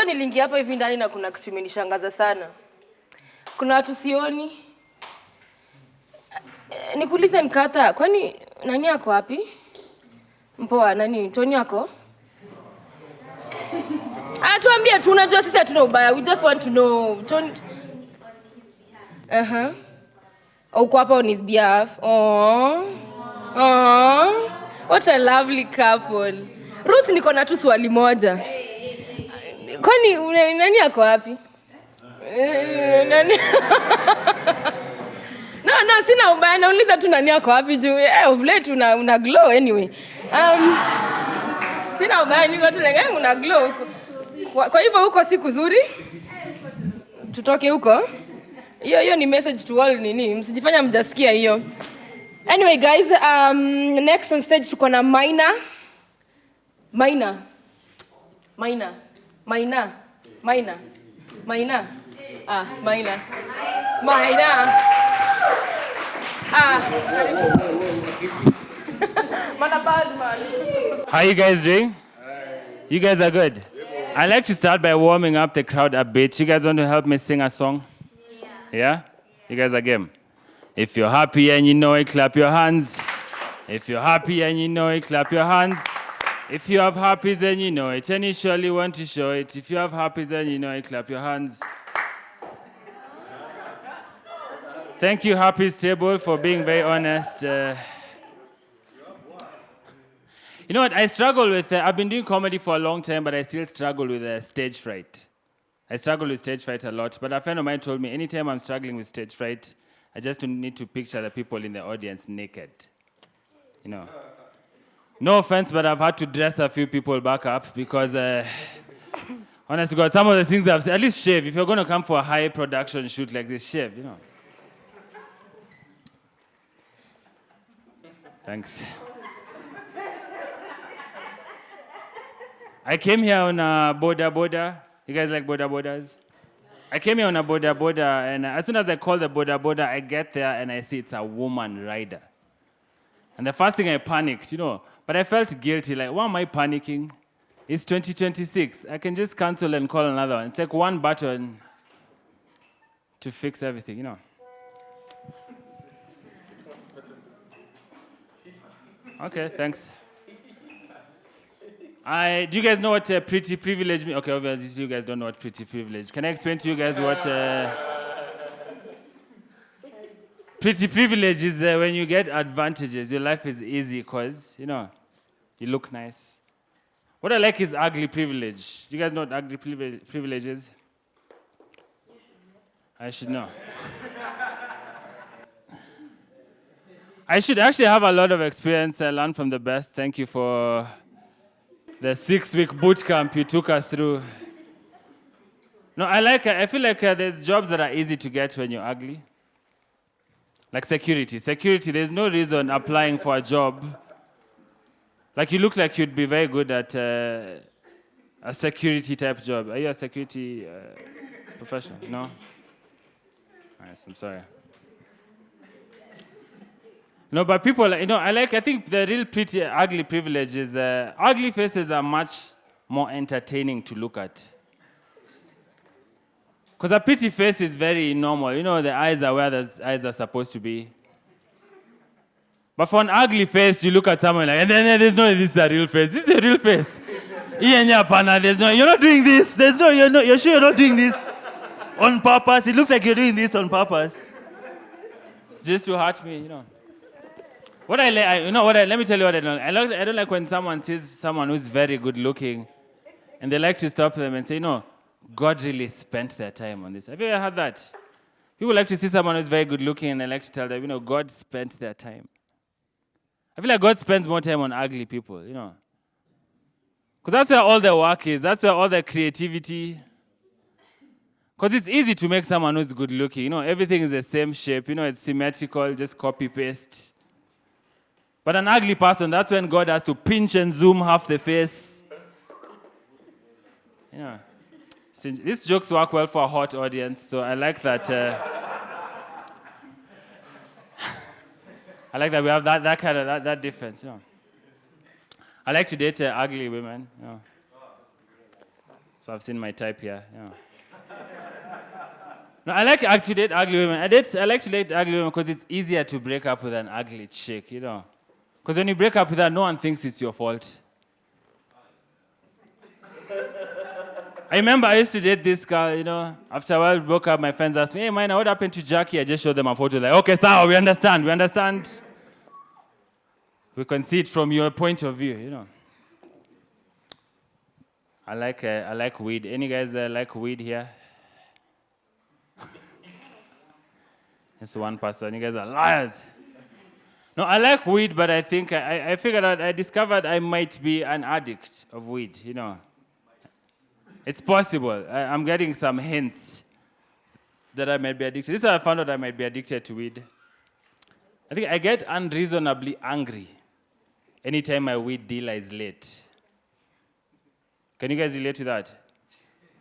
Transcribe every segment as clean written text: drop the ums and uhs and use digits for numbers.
niliingia hapa hivi ndani na kuna kitu imenishangaza sana. Kuna watu sioni. Nikuulize Nkata, kwani nani yako wapi? Mpoa, nani? Tony yako? Tuambie tu, unajua sisi hatuna ubaya. We just want to know. Tony. Uko hapa on his behalf. Oh. What a lovely couple. Ruth, niko na tu swali moja. Kwani nani yako wapi? Nani? No, sina ubaya, nauliza tu nani yako wapi juu. Of late una glow anyway. Sina ubaya, niko tu lenga una glow. Kwa hivyo huko siku nzuri? Tutoke huko? Hiyo ni message to all nini. Msijifanya mjasikia hiyo. Anyway guys, next on stage tuko na Maina. Maina. Maina. How you guys doing? You guys are good? I'd like to start by warming up the crowd a bit. You guys want to help me sing a song? Yeah? You guys are game? If you're happy and you know it, clap your hands. If you're happy and you know it, clap your hands. If you have happies and you know it, and you surely want to show it. If you have happies and you know it, clap your hands. Thank you, Happy's Table, for being very honest. You know what, I struggle with, I've been doing comedy for a long time, but I still struggle with stage fright. I struggle with stage fright a lot, but a friend of mine told me, anytime I'm struggling with stage fright, I just need to picture the people in the audience naked. You know. No offense, but I've had to dress a few people back up because, honest to God, some of the things I've said, at least shave. If you're going to come for a high production shoot like this, shave, you know. Thanks. I came here on a boda. You guys like bodas? I came here on a boda, and as soon as I call the boda, I get there and I see it's a woman rider. And the first thing I panicked, you know, but I felt guilty, like, why am I panicking? It's 2026. I can just cancel and call another one. It's like one button to fix everything, you know. Okay, thanks. Do you guys know what pretty privilege means? Okay, obviously you guys don't know what pretty privilege. Can I explain to you guys what pretty privilege is? When you get advantages, your life is easy because, you know, you look nice. What I like is ugly privilege. Do you guys know what ugly privilege is? I should know. I should actually have a lot of experience. I learned from the best. Thank you for the 6-week boot camp you took us through. No, I feel like there's jobs that are easy to get when you're ugly. Like security. Security, there's no reason applying for a job. Like you look like you'd be very good at a security type job. Are you a security professional? No? Nice, I'm sorry. No, but people, you know, I think the real pretty ugly privilege is ugly faces are much more entertaining to look at. Because a pretty face is very normal. You know, the eyes are where the eyes are supposed to be. But for an ugly face, you look at someone like, and then there's no, this is a real face. This is a real face. There's no, you're not doing this. You're sure you're not doing this on purpose? It looks like you're doing this on purpose. Just to hurt me, you know. Let me tell you what I don't like. I don't like when someone sees someone who's very good looking and they like to stop them and say, no, God really spent their time on this. Have you ever heard that? People like to see someone who's very good looking and they like to tell them, you know, God spent their time. I feel like God spends more time on ugly people, you know. Because that's where all the work is. That's where all the creativity. Because it's easy to make someone who's good looking. You know, everything is the same shape. You know, it's symmetrical, just copy paste. But an ugly person, that's when God has to pinch and zoom half the face. You know, these jokes work well for a hot audience, so I like that. I like that we have that kind of that difference. You know, I like to date ugly women. You know, So I've seen my type here. Yeah. No, I like to actually date ugly women. I like to date ugly women because it's easier to break up with an ugly chick, you know. Because when you break up with her, no one thinks it's your fault. I remember I used to date this girl, you know. After a while, we broke up, my friends asked me, hey, Maina, what happened to Jackie? I just showed them a photo, like, okay, sir, we understand. We can see it from your point of view, you know. I like weed. Any guys like weed here? It's one person. You guys are liars. No, I like weed, but I think I figured out, I discovered I might be an addict of weed, you know. It's possible. I'm getting some hints that I might be addicted. This is how I found out I might be addicted to weed. I think I get unreasonably angry anytime my weed dealer is late. Can you guys relate to that?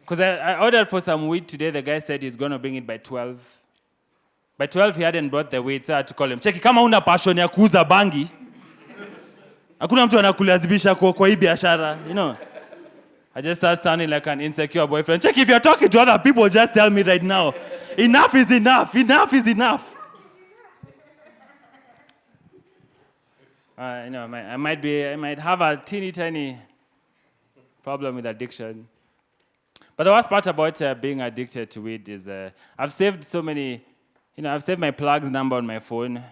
Because I ordered for some weed today. The guy said he's going to bring it by 12. By 12, he hadn't brought the weed, so I had to call him. Cheki, kama una passion ya kuuza bangi, hakuna mtu anakulazibisha kwa hii biashara, you know. I just start sounding like an insecure boyfriend. Cheki, if you're talking to other people, just tell me right now. Enough is enough. Enough is enough. You know, I might have a teeny tiny problem with addiction. But the worst part about being addicted to weed is I've saved so many, you know, I've saved my plug's number on my phone. And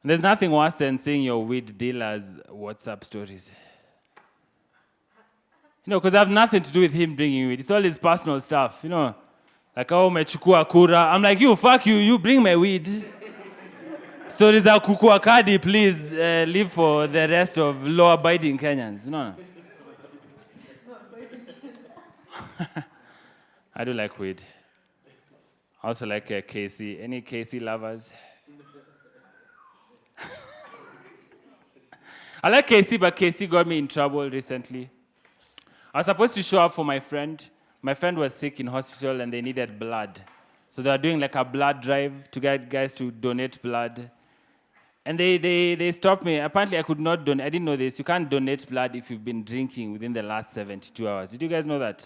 there's nothing worse than seeing your weed dealer's WhatsApp stories. You know, because I have nothing to do with him bringing weed. It's all his personal stuff, you know. Like, oh, umechukua kura. I'm like, you, fuck you, you bring my weed. Stories are kukua kadi, please live for the rest of law-abiding Kenyans, you know. I do like weed. I also like KC. Any KC lovers? I like KC, but KC got me in trouble recently. I was supposed to show up for my friend. My friend was sick in hospital and they needed blood. So they were doing like a blood drive to get guys to donate blood. And they stopped me. Apparently I could not donate. I didn't know this. You can't donate blood if you've been drinking within the last 72 hours. Did you guys know that?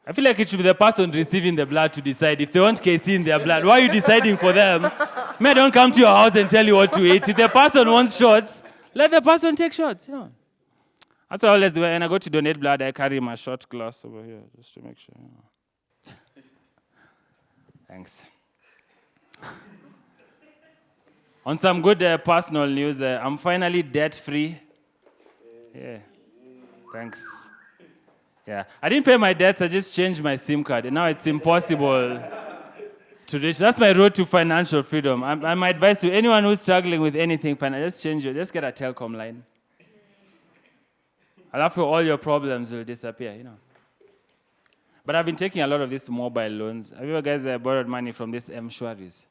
I feel like it should be the person receiving the blood to decide if they want KC in their blood. Why are you deciding for them? May I don't come to your house and tell you what to eat. If the person wants shots, let the person take shots. You know. That's what I always do. When I go to donate blood, I carry my shot glass over here just to make sure. You know. Thanks. On some good personal news, I'm finally debt-free. Yeah. Thanks. Yeah, I didn't pay my debts, I just changed my SIM card, and now it's impossible to reach. That's my road to financial freedom. My advice to anyone who's struggling with anything, just change it, just get a telecom line. And after all your problems will disappear, you know. But I've been taking a lot of these mobile loans. Have you guys borrowed money from these M-Shwaris?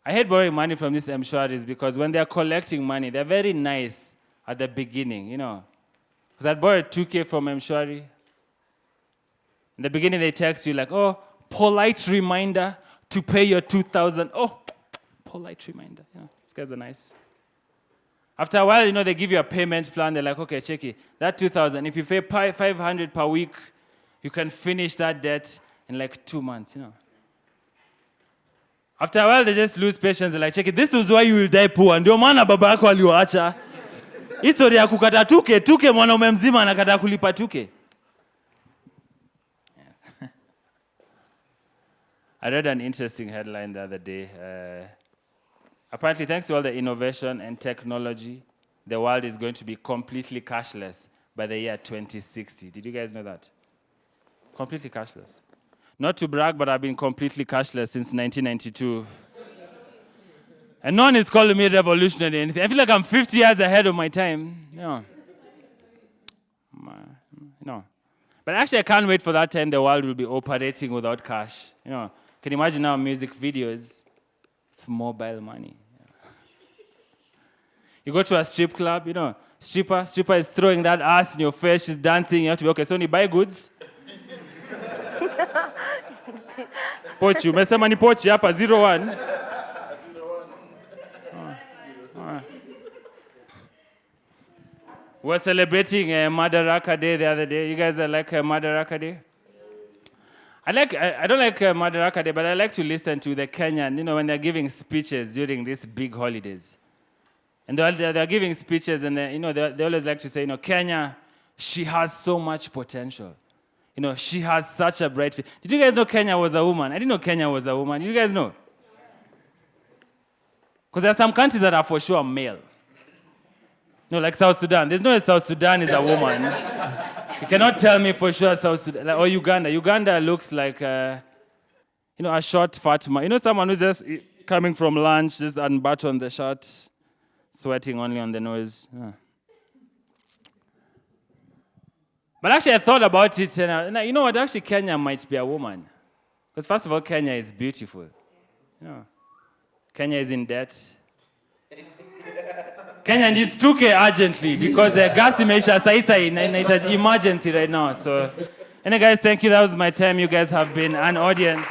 I hate borrowing money from these M-Shwaris because when they're collecting money, they're very nice at the beginning, you know. Because I'd borrowed 2K from M-Shwari. In the beginning, they text you like, oh, polite reminder to pay your 2,000. Oh, polite reminder. You know, these guys are nice. After a while, you know, they give you a payment plan. They're like, okay, check it. That 2,000, if you pay 500 per week, you can finish that debt in like 2 months, you know. After a while, they just lose patience. They're like, check it. This is why you will die poor. Ndio maana baba yako aliwaacha. History ya kukata tuke mwanaume mzima anakata kulipa tuke. Yes. I read an interesting headline the other day. Apparently, thanks to all the innovation and technology, the world is going to be completely cashless by the year 2060. Did you guys know that? Completely cashless. Not to brag, but I've been completely cashless since 1992. And no one is calling me revolutionary or anything. I feel like I'm 50 years ahead of my time. You know. But actually, I can't wait for that time the world will be operating without cash. You know, can you imagine now music videos with mobile money? Yeah. You go to a strip club, you know, stripper is throwing that ass in your face, she's dancing, you have to be, okay, so you buy goods? Pochi, umesema ni pochi hapa, 01. We're celebrating Madaraka Day the other day. You guys are like Madaraka Day? I don't like Madaraka Day, but I like to listen to the Kenyan, when they're giving speeches during these big holidays. And they're giving speeches, and they always like to say, Kenya, she has so much potential. She has such a bright future. Did you guys know Kenya was a woman? I didn't know Kenya was a woman. Did you guys know? Because there are some countries that are for sure male. Like South Sudan. There's no way South Sudan is a woman. You cannot tell me for sure South Sudan. Or Uganda. Uganda looks like, a short fat man. Someone who's just coming from lunch, just unbuttoned the shirt, sweating only on the nose. Yeah. But actually, I thought about it, and you know what? Actually, Kenya might be a woman. Because first of all, Kenya is beautiful. Kenya is in debt. Kenya needs 2K urgently because the gas imeisha saisa in emergency right now. So, guys, thank you. That was my time. You guys have been an audience.